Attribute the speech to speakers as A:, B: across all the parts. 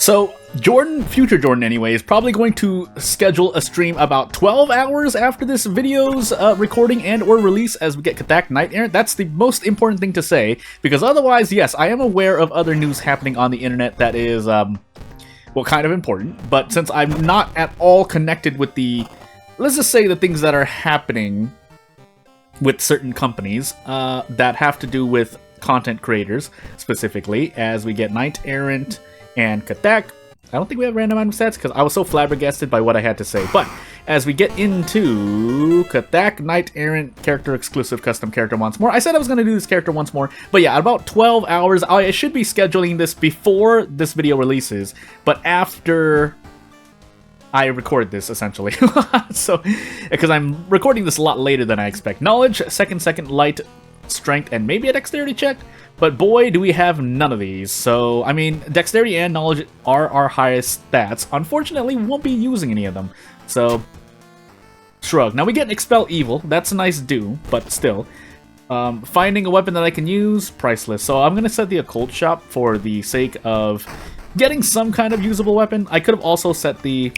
A: So Jordan, future Jordan anyway, is probably going to schedule a stream about 12 hours after this video's recording and or release as we get Katak Knight Errant. That's the most important thing to say, because otherwise, yes, I am aware of other news happening on the internet that is, well, kind of important, but since I'm not at all connected with the, let's just say the things that are happening with certain companies that have to do with content creators, specifically, as we get Knight Errant and Katak. I don't think we have random item stats because I was so flabbergasted by what I had to say. But as we get into Katak Knight Errant character exclusive custom character once more. I said I was going to do this character once more. But yeah, about 12 hours. I should be scheduling this before this video releases, but after I record this, essentially. So, because I'm recording this a lot later than I expect. Knowledge, second, light, strength, and maybe a dexterity check. But boy, do we have none of these. So, I mean, dexterity and knowledge are our highest stats. Unfortunately, we won't be using any of them. So, shrug. Now, we get Expel Evil. That's a nice do, but still. Finding a weapon that I can use, priceless. So, I'm going to set the Occult Shop for the sake of getting some kind of usable weapon. I could have also set the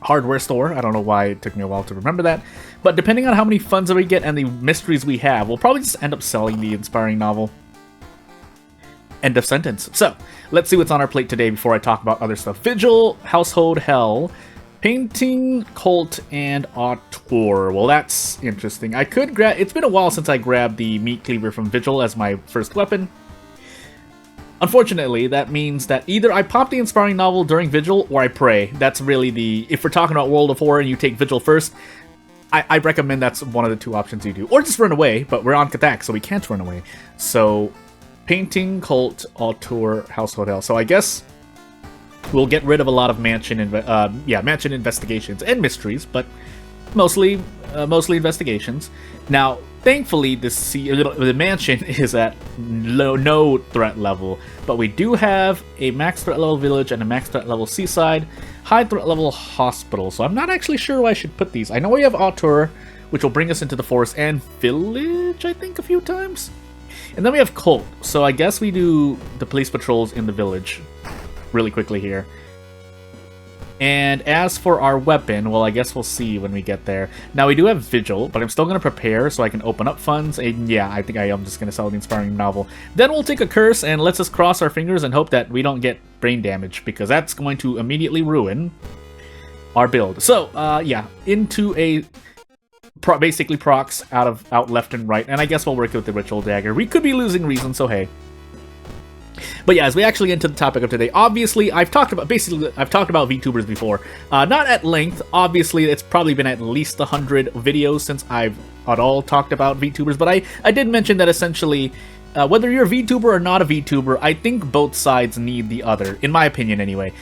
A: Hardware Store. I don't know why it took me a while to remember that. But depending on how many funds that we get and the mysteries we have, we'll probably just end up selling the inspiring novel. End of sentence. So, let's see what's on our plate today before I talk about other stuff. Vigil, Household Hell, Painting, Cult, and Auteur. Well, that's interesting. I could grab... It's been a while since I grabbed the Meat Cleaver from Vigil as my first weapon. Unfortunately, that means that either I pop the inspiring novel during Vigil or I pray. That's really the... If we're talking about World of Horror and you take Vigil first, I recommend that's one of the two options you do. Or just run away, but we're on Katak, so we can't run away. So, Painting, Cult, Auteur, Household Hell. So I guess we'll get rid of a lot of mansion investigations and mysteries, but mostly investigations. Now, thankfully, the mansion is at no threat level, but we do have a max threat level village and a max threat level seaside, high threat level hospital. So I'm not actually sure where I should put these. I know we have Auteur, which will bring us into the forest, and village, I think, a few times. And then we have Cult, so I guess we do the police patrols in the village really quickly here. And as for our weapon, well, I guess we'll see when we get there. Now, we do have Vigil, but I'm still going to prepare so I can open up funds. And yeah, I think I am just going to sell the inspiring novel. Then we'll take a curse and let's just cross our fingers and hope that we don't get brain damage, because that's going to immediately ruin our build. So, yeah, into a... basically procs out left and right, and I guess we'll work with the Ritual Dagger. We could be losing reason, so hey. But yeah, as we actually get into the topic of today, obviously I've talked about VTubers before. Not at length. Obviously, it's probably been at least 100 videos since I've at all talked about VTubers, but I did mention that essentially, whether you're a VTuber or not a VTuber, I think both sides need the other, in my opinion anyway.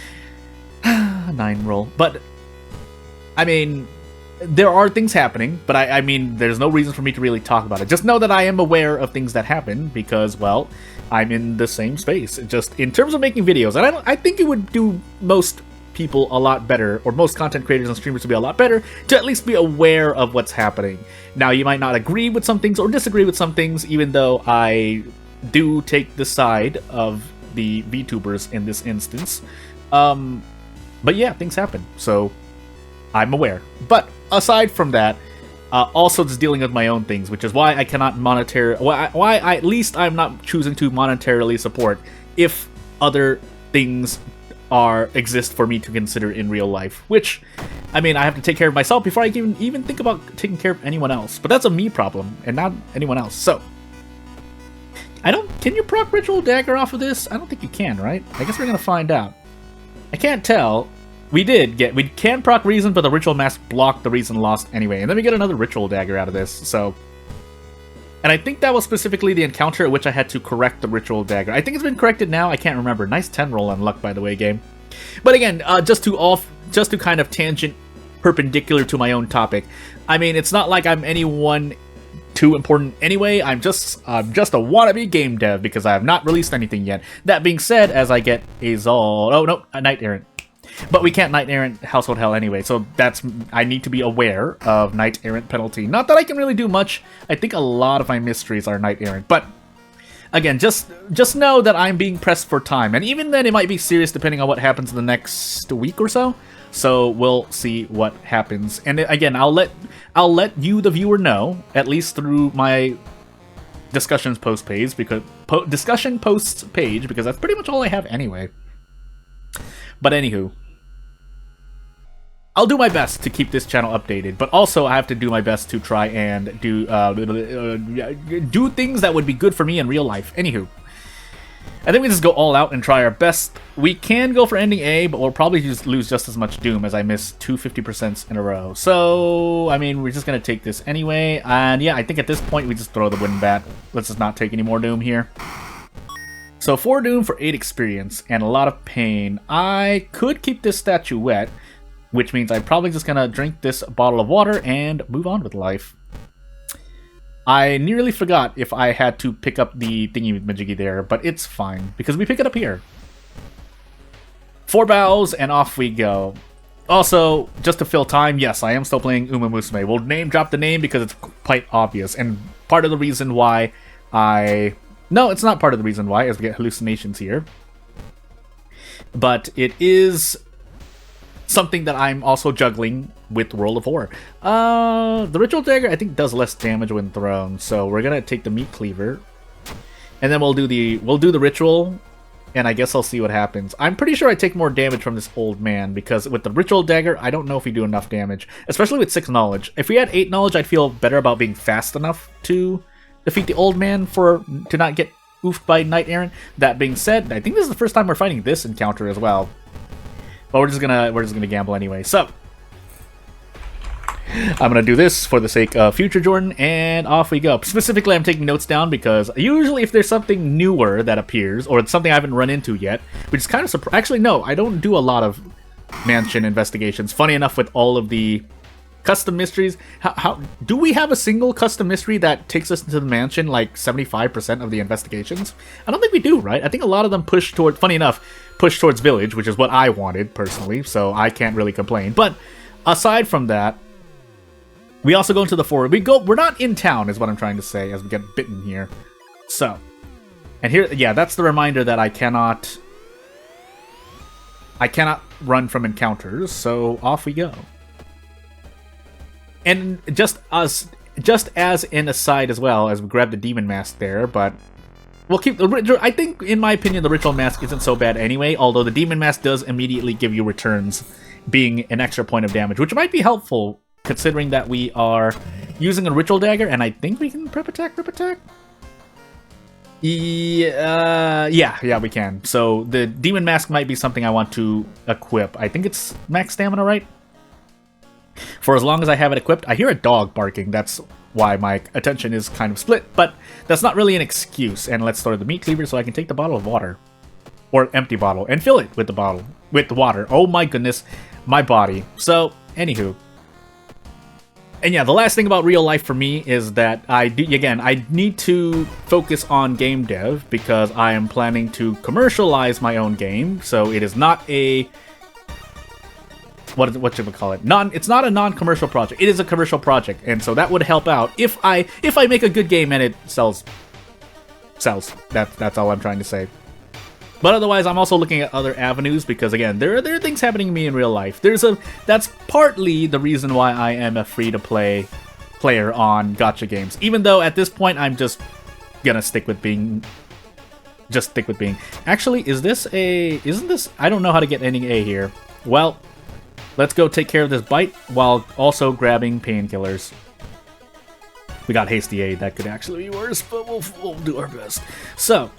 A: 9 roll. But, I mean, there are things happening, but I mean, there's no reason for me to really talk about it. Just know that I am aware of things that happen because, well, I'm in the same space. Just in terms of making videos, and I think it would do most people a lot better, or most content creators and streamers to be a lot better, to at least be aware of what's happening. Now, you might not agree with some things or disagree with some things, even though I do take the side of the VTubers in this instance. But yeah, things happen, so I'm aware. But aside from that, also just dealing with my own things, which is why I cannot why at least I'm not choosing to monetarily support if other things exist for me to consider in real life. Which, I mean, I have to take care of myself before I can even think about taking care of anyone else. But that's a me problem and not anyone else. So, can you proc Ritual Dagger off of this? I don't think you can, right? I guess we're gonna find out. I can't tell. We can proc Reason, but the Ritual Mask blocked the Reason lost anyway. And then we get another Ritual Dagger out of this, so... And I think that was specifically the encounter at which I had to correct the Ritual Dagger. I think it's been corrected now, I can't remember. Nice 10 roll on luck, by the way, game. But again, just to kind of tangent perpendicular to my own topic. I mean, it's not like I'm anyone too important anyway. I'm just a wannabe game dev because I have not released anything yet. That being said, as I get a Knight Errant. But we can't Knight Errant Household Hell anyway, so I need to be aware of Knight Errant penalty. Not that I can really do much. I think a lot of my mysteries are Knight Errant, but again, just know that I'm being pressed for time, and even then, it might be serious depending on what happens in the next week or so. So we'll see what happens. And again, I'll let you, the viewer, know, at least through my discussion posts page, because that's pretty much all I have anyway. But anywho, I'll do my best to keep this channel updated, but also I have to do my best to try and do things that would be good for me in real life. Anywho, I think we just go all out and try our best. We can go for ending A, but we'll probably just lose just as much Doom as I miss 2 50% in a row. So, I mean, we're just going to take this anyway. And yeah, I think at this point we just throw the wooden bat. Let's just not take any more Doom here. So 4 Doom for 8 experience and a lot of pain. I could keep this statuette, which means I'm probably just going to drink this bottle of water and move on with life. I nearly forgot if I had to pick up the thingy-majiggy there, but it's fine, because we pick it up here. 4 bows, and off we go. Also, just to fill time, yes, I am still playing Uma Musume. We'll name drop the name because it's quite obvious, and part of the reason why No, it's not part of the reason why, as we get hallucinations here. But it is something that I'm also juggling with World of War. The Ritual Dagger, I think, does less damage when thrown, so we're gonna take the Meat Cleaver, and then we'll do the Ritual, and I guess I'll see what happens. I'm pretty sure I take more damage from this old man, because with the Ritual Dagger, I don't know if we do enough damage, especially with 6 knowledge. If we had 8 knowledge, I'd feel better about being fast enough to defeat the old man to not get oofed by Knight Errant. That being said, I think this is the first time we're fighting this encounter as well. But we're just gonna gamble anyway. So I'm gonna do this for the sake of future Jordan, and off we go. Specifically, I'm taking notes down because usually if there's something newer that appears, or it's something I haven't run into yet, which is kind of surprising. Actually, no, I don't do a lot of mansion investigations. Funny enough, with all of the custom mysteries, how do we have a single custom mystery that takes us into the mansion like 75% of the investigations? I don't think we do, right? I think a lot of them push towards, funny enough, push towards village, which is what I wanted personally, so I can't really complain. But aside from that, we also go into the forest. We're not in town, is what I'm trying to say, as we get bitten here. So, and here, yeah, that's the reminder that I cannot run from encounters. So off we go. And just as an aside as well, as we grab the demon mask there, but we'll keep the. I think, in my opinion, the ritual mask isn't so bad anyway. Although the demon mask does immediately give you returns, being an extra point of damage, which might be helpful considering that we are using a ritual dagger, and I think we can prep attack. Yeah, we can. So the demon mask might be something I want to equip. I think it's max stamina, right? For as long as I have it equipped. I hear a dog barking. That's why my attention is kind of split, but that's not really an excuse. And let's store the meat cleaver so I can take the bottle of water, or empty bottle, and fill it with the water. Oh my goodness, my body. So anywho. And yeah, the last thing about real life for me is that I need to focus on game dev, because I am planning to commercialize my own game. So it is not a what should we call it? It's not a non-commercial project. It is a commercial project, and so that would help out if I make a good game and it sells. That's all I'm trying to say. But otherwise, I'm also looking at other avenues, because again, there are things happening to me in real life. That's partly the reason why I am a free-to-play player on gacha games. Even though at this point I'm just gonna stick with being. Actually, isn't this? I don't know how to get ending A here. Well, let's go take care of this bite while also grabbing painkillers. We got hasty aid. That could actually be worse, but we'll do our best. So.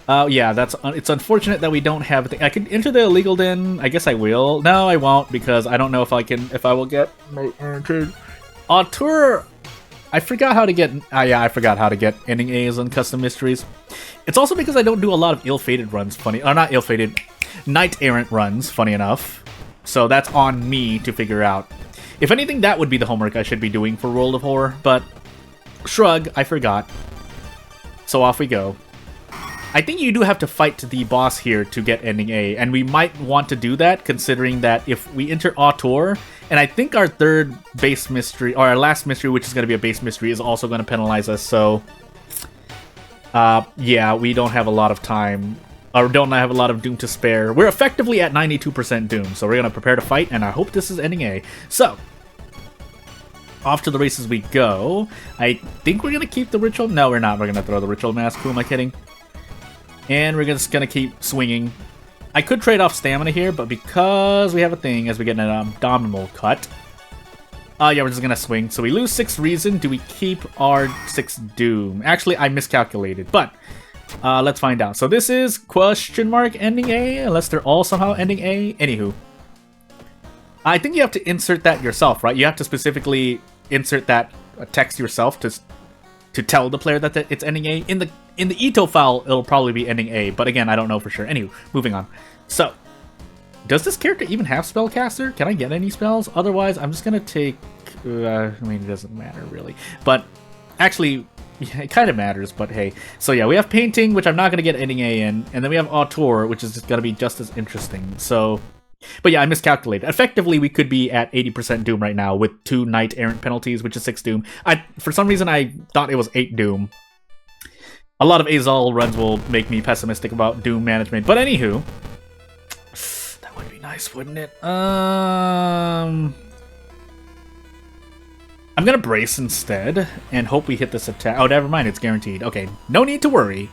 A: Yeah, it's unfortunate that we don't have I could enter the illegal den. I guess I will. No, I won't, because I don't know if I will get entered. Auteur, I forgot how to get. I forgot how to get ending A's on custom mysteries. It's also because I don't do a lot of ill-fated runs. Not ill-fated, Knight Errant runs. Funny enough, so that's on me to figure out. If anything, that would be the homework I should be doing for World of Horror. But shrug, I forgot. So off we go. I think you do have to fight the boss here to get ending A, and we might want to do that, considering that if we enter Auteur, and I think our third base mystery, or our last mystery, which is going to be a base mystery, is also going to penalize us, so Yeah, we don't have a lot of time, or don't have a lot of Doom to spare. We're effectively at 92% Doom, so we're gonna prepare to fight, and I hope this is ending A. So, off to the races we go. I think we're gonna keep the Ritual. No, we're not. We're gonna throw the Ritual Mask. Who am I kidding? And we're just gonna keep swinging. I could trade off stamina here, but because we have a thing as we get an abdominal cut, yeah, we're just gonna swing. So we lose 6 reason. Do we keep our 6 Doom? Actually, I miscalculated, but let's find out. So this is question mark ending A, unless they're all somehow ending A. Anywho, I think you have to insert that yourself, right? You have to specifically insert that text yourself to tell the player that it's ending A. In the Ito file, it'll probably be ending A, but again, I don't know for sure. Anywho, moving on. So, does this character even have Spellcaster? Can I get any spells? Otherwise, I'm just gonna take... I mean, it doesn't matter, really. But, actually, yeah, it kind of matters, but hey. So yeah, we have Painting, which I'm not gonna get ending A in, and then we have Auteur, which is gonna be just as interesting. So... But yeah, I miscalculated. Effectively, we could be at 80% Doom right now with 2 Knight Errant penalties, which is 6 Doom. For some reason, I thought it was 8 Doom. A lot of Azal runs will make me pessimistic about Doom management, but anywho... That would be nice, wouldn't it? I'm gonna Brace instead, and hope we hit this attack. Oh, never mind, it's guaranteed. Okay, no need to worry.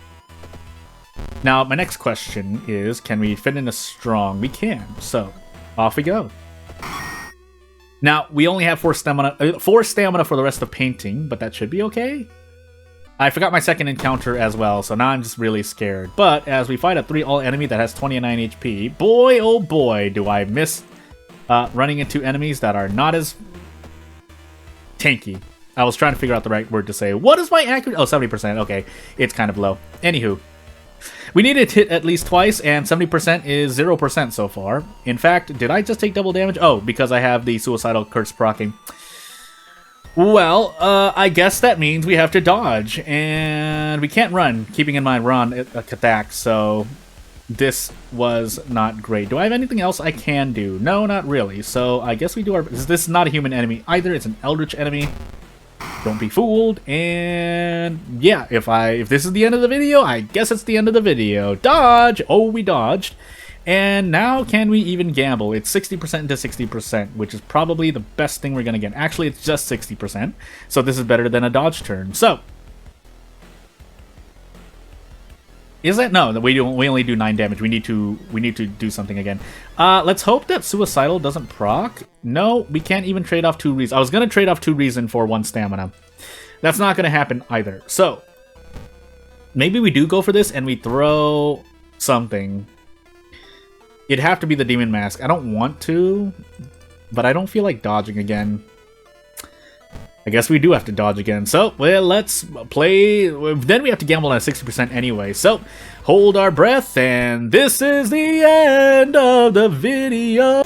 A: Now, my next question is, can we fit in a Strong? We can, so off we go. Now, we only have 4 stamina for the rest of Painting, but that should be okay. I forgot my second encounter as well, so now I'm just really scared. But as we fight a 3-all enemy that has 29 HP, boy oh boy do I miss running into enemies that are not as tanky. I was trying to figure out the right word to say. What is my accuracy? Oh, 70%. Okay, it's kind of low. Anywho. We need it to hit at least twice, and 70% is 0% so far. In fact, did I just take double damage? Oh, because I have the Suicidal Curse proccing. Well, I guess that means we have to dodge, and we can't run, keeping in mind we're on a Katak, so this was not great. Do I have anything else I can do? No, not really, so I guess we do our... This is not a human enemy either, it's an Eldritch enemy. Don't be fooled, and yeah, if this is the end of the video, I guess it's the end of the video. Dodge! Oh, we dodged. And now, can we even gamble? It's 60% to 60%, which is probably the best thing we're gonna get. Actually, it's just 60%, so this is better than a dodge turn. So, is that? No, we only do 9 damage. We need to do something again. Let's hope that Suicidal doesn't proc. No, we can't even trade off 2 reason. I was gonna trade off 2 reason for 1 stamina. That's not gonna happen either. So, maybe we do go for this and we throw something. It'd have to be the Demon Mask. I don't want to, but I don't feel like dodging again. I guess we do have to dodge again. So, well, let's play. Then we have to gamble on 60% anyway. So, hold our breath, and this is the end of the video.